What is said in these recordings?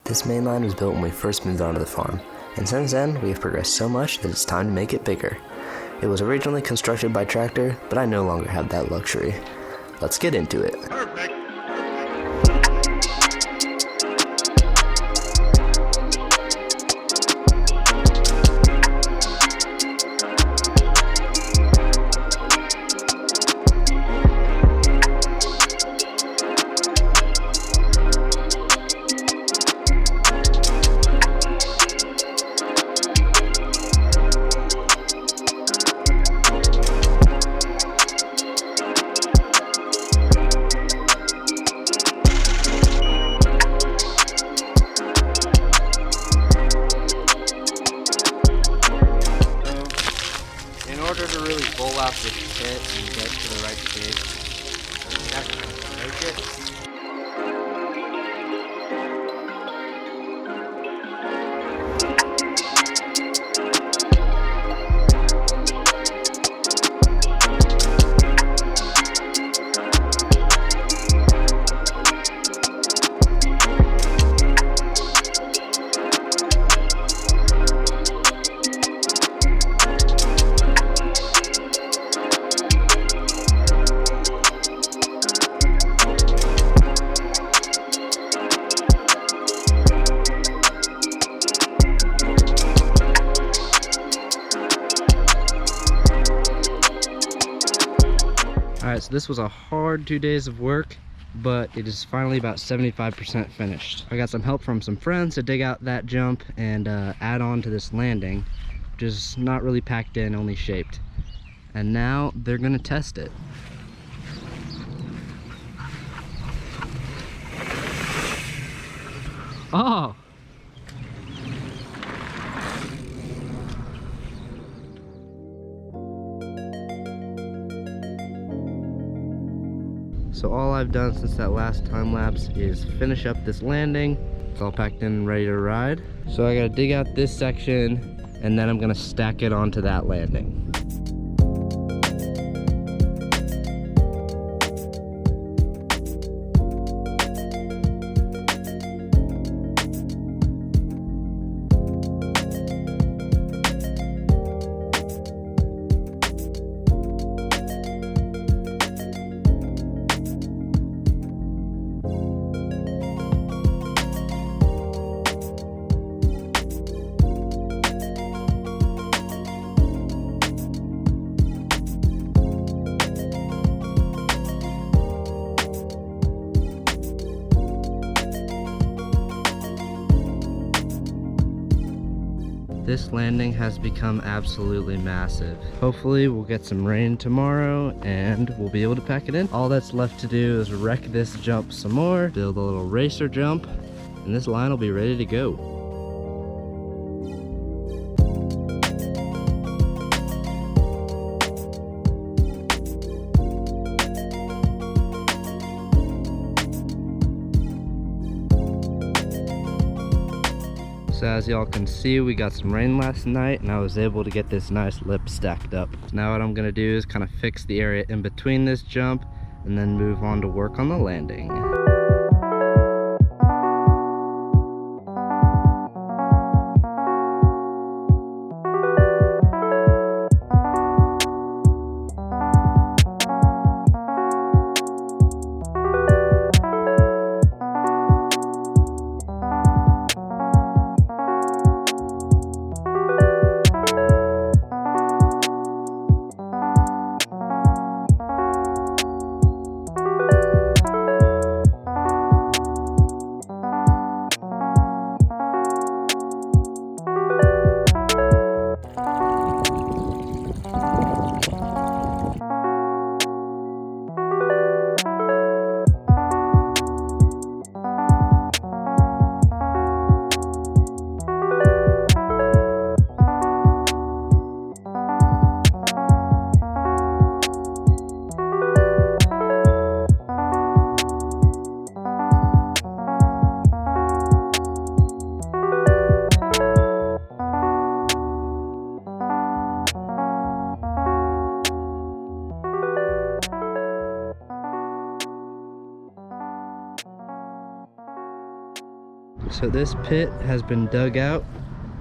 This main line was built when we first moved onto the farm, and since then we have progressed so much that it's time to make it bigger. It was originally constructed by tractor, but I no longer have that luxury. Let's get into it. Perfect. In order to really bowl out this pit and get to the right shape, you have to break it. Alright, so this was a hard 2 days of work, but it is finally about 75% finished. I got some help from some friends to dig out that jump and add on to this landing, which is not really packed in, only shaped. And now they're gonna test it. Oh! So all I've done since that last time lapse is finish up this landing. It's all packed in and ready to ride. So I gotta dig out this section and then I'm gonna stack it onto that landing. This landing has become absolutely massive. Hopefully we'll get some rain tomorrow and we'll be able to pack it in. All that's left to do is wreck this jump some more, build a little racer jump, and this line will be ready to go. So as y'all can see, we got some rain last night and I was able to get this nice lip stacked up. Now what I'm gonna do is kind of fix the area in between this jump and then move on to work on the landing. So this pit has been dug out.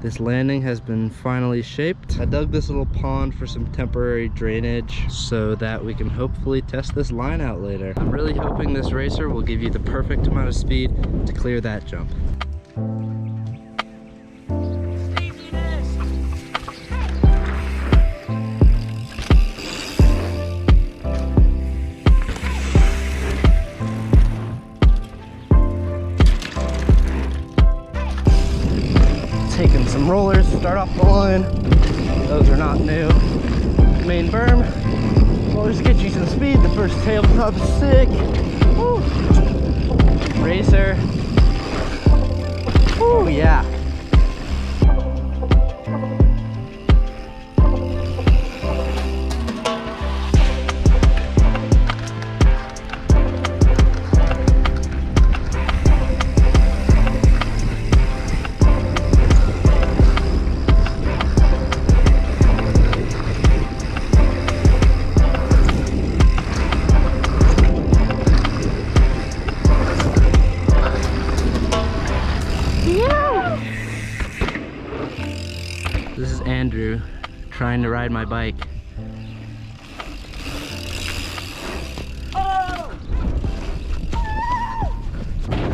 This landing has been finally shaped. I dug this little pond for some temporary drainage so that we can hopefully test this line out later. I'm really hoping this racer will give you the perfect amount of speed to clear that jump. Taking some rollers to start off the line. Those are not new. Main berm. Rollers get you some speed. The first tabletop is sick. Woo. Racer. Woo, yeah. This is Andrew trying to ride my bike.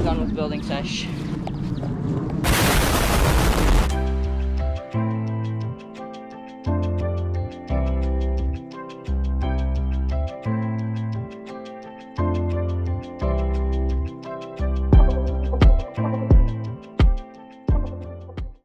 Done with building sesh.